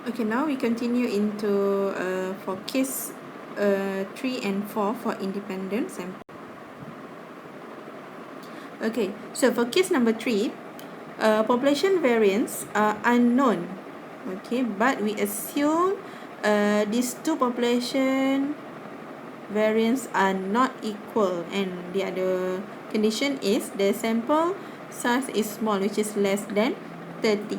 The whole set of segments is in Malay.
Okay, now we continue into for case 3 and 4 for independent sample. Okay, so for case number 3, population variance are unknown. Okay, but we assume these two population variance are not equal, and the other condition is the sample size is small, which is less than 30.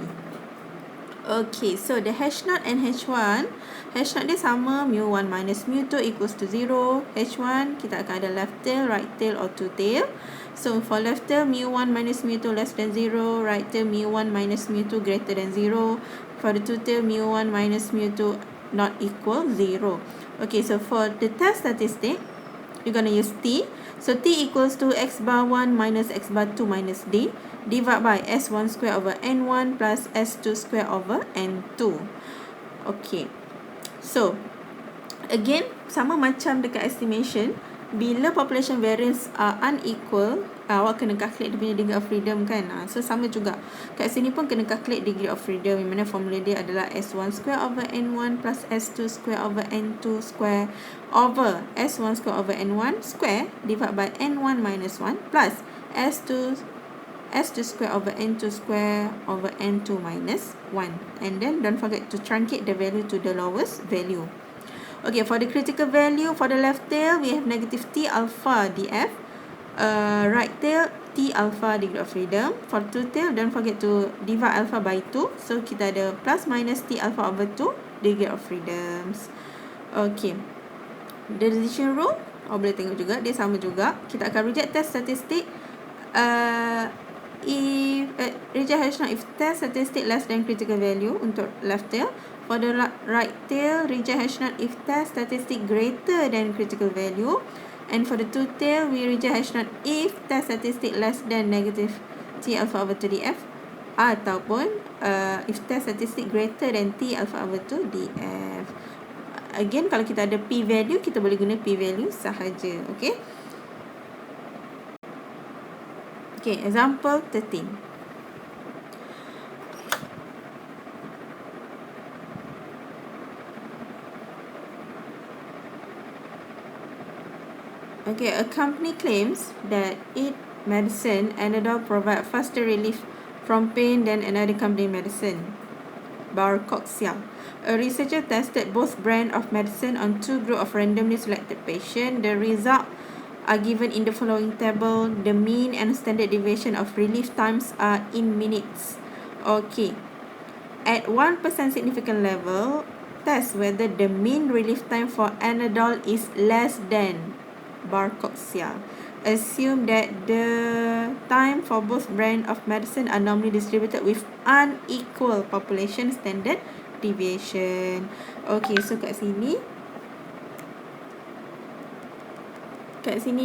Okay, so the H0 and H1, H0 dia sama, mu1 minus mu2 equals to 0. H1, kita akan ada left tail, right tail or two tail. So for left tail, mu1 minus mu2 less than 0. Right tail, mu1 minus mu2 greater than 0. For the two tail, mu1 minus mu2 not equal 0. Okay, so for the test statistic, you're going to use T. So T equals to x bar 1 minus x bar 2 minus D divided by S1 square over N1 plus S2 square over N2. Okay. So, again, sama macam dekat estimation, bila population variance are unequal, awak kena calculate dia punya degree of freedom kan. So, sama juga. Kat sini pun kena calculate degree of freedom, yang mana formula dia adalah S1 square over N1 plus S2 square over N2 square over S1 square over N1 square divided by N1 minus 1 plus S2 square over N2 square over N2 minus 1. And then don't forget to truncate the value to the lowest value. Okay, for the critical value, for the left tail, we have negative T alpha df. Right tail, T alpha degree of freedom. For two tail, don't forget to divide alpha by 2. So, kita ada plus minus T alpha over 2 degree of freedoms. Okay. The decision rule, boleh tengok juga, dia sama juga. Kita akan reject test statistic. If reject H0 if test statistic less than critical value untuk left tail. For the right tail, reject H0 if test statistic greater than critical value. And for the two tail, we reject H0 if test statistic less than negative T alpha over 2 df, ataupun if test statistic greater than T alpha over 2 df. Again, kalau kita ada P value, kita boleh guna P value sahaja. Okay. Okay, example 13. Okay, a company claims that its medicine, Anadol, provide faster relief from pain than another company medicine, Barcoxia. A researcher tested both brands of medicine on two groups of randomly selected patients. The result are given in the following table. The mean and standard deviation of relief times are in minutes. Okay. At 1% significant level, test whether the mean relief time for Anadol is less than Barcoxia. Assume that the time for both brands of medicine are normally distributed with unequal population standard deviation. Okay, so kat sini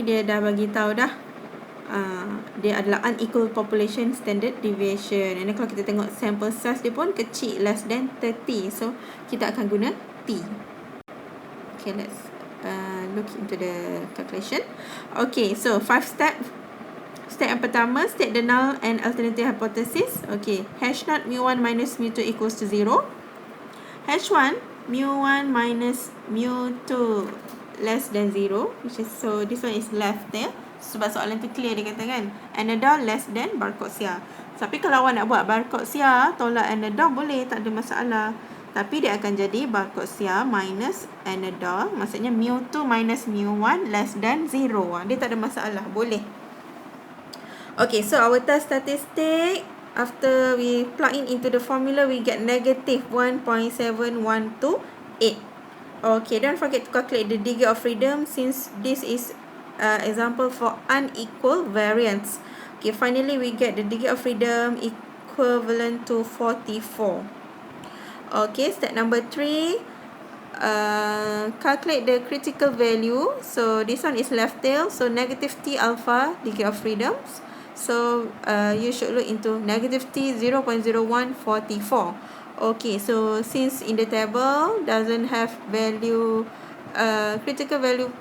dia dah bagi tahu dah. Dia adalah unequal population standard deviation. And kalau kita tengok sample size dia pun kecil, less than 30. So, kita akan guna T. Okay, let's look into the calculation. Okay, so 5 steps. Step yang pertama, state the null and alternative hypothesis. Okay, H0 mu1 minus mu2 equals to 0. H1 mu1 minus mu2 less than 0, which is, so this one is left there. Sebab soalan tu clear dia kata kan, Anadol less than Barcoxia. Tapi kalau awak nak buat Barcoxia tolak Anadol boleh, tak ada masalah. Tapi dia akan jadi Barcoxia minus Anadol, maksudnya mu2 minus mu1 less than 0. Dia tak ada masalah, boleh. Okay, so our test statistic, after we plug in into the formula, we get negative 1.7128. Okay, don't forget to calculate the degree of freedom, since this is example for unequal variance. Okay, finally we get the degree of freedom equivalent to 44. Okay, step number 3, calculate the critical value. So this one is left tail, so negative T alpha degree of freedoms. So you should look into negative T 0.0144. Okay, so since in the table doesn't have value, critical value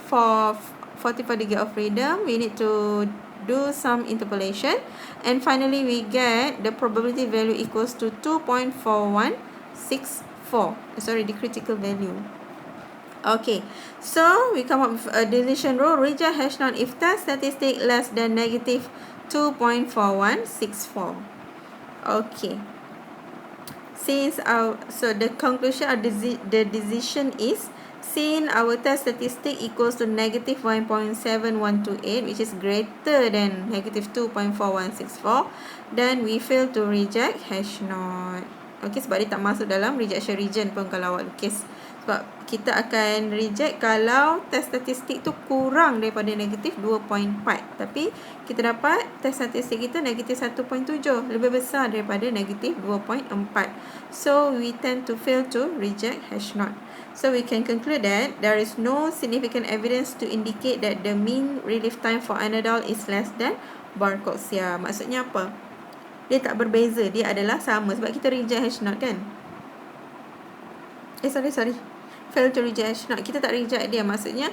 for 44 degree of freedom, we need to do some interpolation, and finally we get the probability value equals to 2.41 Sorry, the critical value. Okay, so we come up with a decision rule. Reject hash not if test statistic less than negative 2.4164. Okay. Since so the conclusion of the decision is, since our test statistic equals to negative 1.7128, which is greater than negative 2.4164, then we fail to reject hash not. Okay, sebab dia tak masuk dalam rejection region pun kalau awak lukis. Sebab kita akan reject kalau test statistik tu kurang daripada negatif 2.4. Tapi kita dapat test statistik kita negatif 1.7. Lebih besar daripada negatif 2.4. So, we tend to fail to reject hash not. So, we can conclude that there is no significant evidence to indicate that the mean relief time for Anadol is less than Barcoxia. Maksudnya apa? Dia tak berbeza. Dia adalah sama. Sebab kita reject hash not kan? Sorry. Fail to reject hash not. Kita tak reject dia. Maksudnya,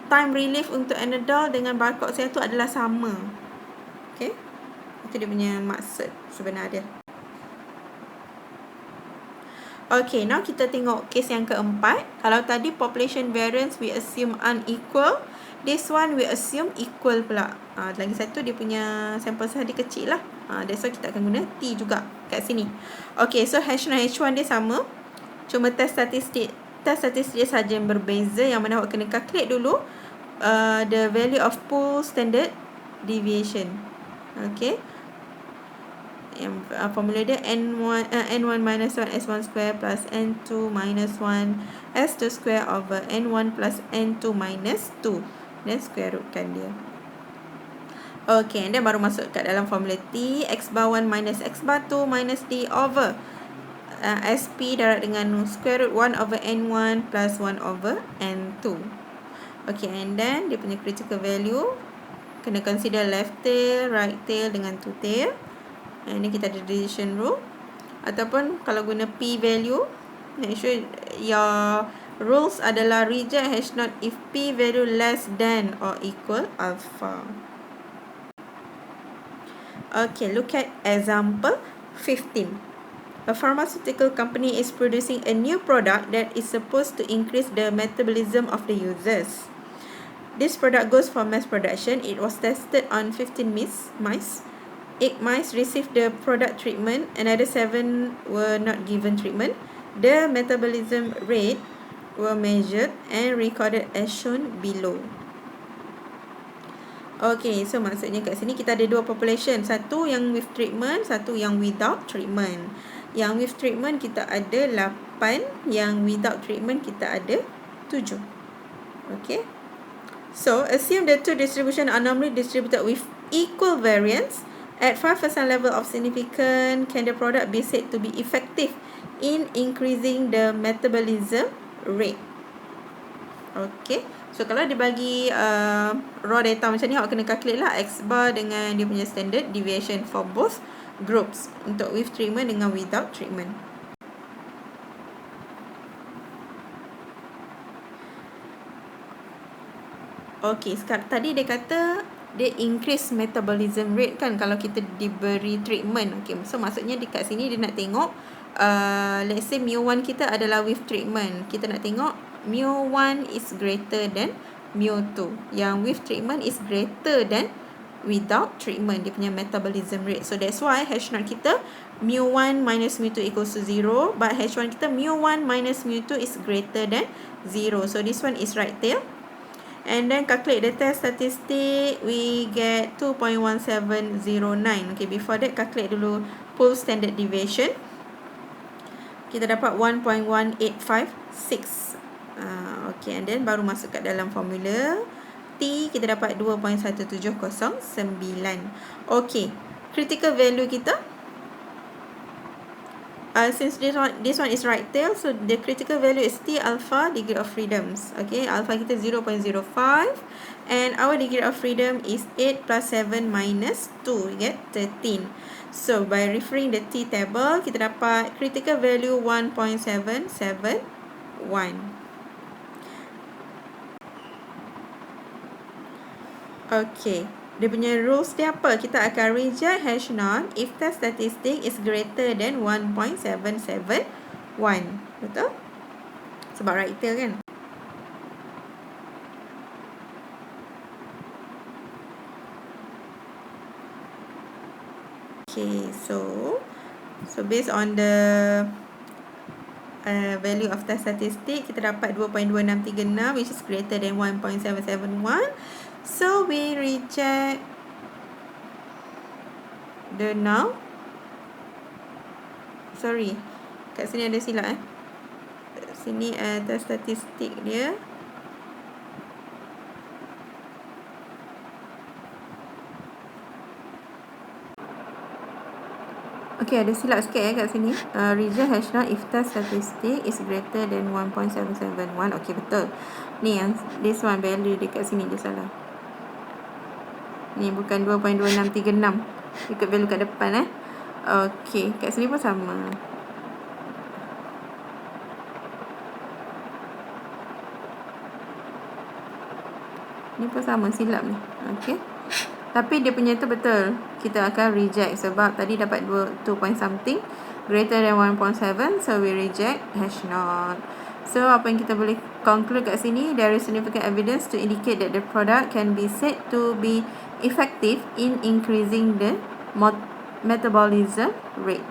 time relief untuk Anadol dengan Barcoxia tu adalah sama. Okay? Itu dia punya maksud sebenar dia. Okay, now kita tengok case yang keempat. Kalau tadi population variance we assume unequal, this one we assume equal pula. Lagi satu dia punya sampel size dia kecil lah. That's why kita akan guna T juga kat sini. Okay, so H0 H1 dia sama. Cuma test statistik dia saja yang berbeza. Yang mana awak kena calculate dulu the value of pool standard deviation. Okay. Yang formula dia n1 minus 1 s1 square plus n2 minus 1 s2 square over n1 plus n2 minus 2. Dan square rootkan dia. Okay, and then baru masuk kat dalam formula T. X bar 1 minus X bar 2 minus D over SP darab dengan square root 1 over n1 plus 1 over n2. Okay, and then dia punya critical value kena consider left tail, right tail dengan two tail. Ini kita ada decision rule. Ataupun kalau guna P value, make sure your rules adalah reject hash not if P value less than or equal alpha. Okay, look at example 15. A pharmaceutical company is producing a new product that is supposed to increase the metabolism of the users. This product goes for mass production. It was tested on 15 mice. 8 mice received the product treatment. Another 7 were not given treatment. The metabolism rate were measured and recorded as shown below. Okay, so maksudnya kat sini kita ada dua population. Satu yang with treatment, satu yang without treatment. Yang with treatment kita ada 8. Yang without treatment kita ada 7. Okay. So, assume the two distribution are normally distributed with equal variance. At 5% level of significance, can the product be said to be effective in increasing the metabolism rate? Okay. So, kalau dia bagi raw data macam ni, awak kena calculate lah X bar dengan dia punya standard deviation for both groups. Untuk with treatment dengan without treatment. Okay, sekarang tadi dia kata dia increase metabolism rate kan kalau kita diberi treatment. Okay, so maksudnya dekat sini dia nak tengok let's say mu1 kita adalah with treatment. Kita nak tengok mu1 is greater than mu2. Yang with treatment is greater than without treatment. Dia punya metabolism rate. So that's why H0 kita mu1 minus mu2 equals to 0. But H1 kita mu1 minus mu2 is greater than 0. So this one is right tail. And then calculate the test statistic, we get 2.1709. Okay, before that calculate dulu pool standard deviation. Kita dapat 1.1856. Okay, and then baru masuk kat dalam formula T, kita dapat 2.1709. Okay, critical value kita, since this one is right tail, so the critical value is T alpha degree of freedoms. Okay, alpha kita 0.05 and our degree of freedom is 8 plus 7 minus 2. We get 13. So by referring the T table, kita dapat critical value 1.771. Okay, dia punya rules dia apa? Kita akan reject hash not if test statistic is greater than 1.771. Betul? Sebab writer kan? Okay, so based on the value of test statistic, kita dapat 2.2636 which is greater than 1.771. So we reject the null. Sorry, kat sini ada silap sini test statistik dia okay, ada silap sikit kat sini. Reject hash not if test statistic is greater than 1.771. Okay, betul. Ni yang this one value dekat sini dia salah. Ni bukan 2.2636. Ikut value kat depan Okay, kat sini pun sama. Ni pun sama, silap ni. Okay. Tapi dia punya tu betul. Kita akan reject sebab tadi dapat 2 point something greater than 1.7, so we reject hash not. So apa yang kita boleh conclude kat sini, there is significant evidence to indicate that the product can be said to be effective in increasing the metabolism rate.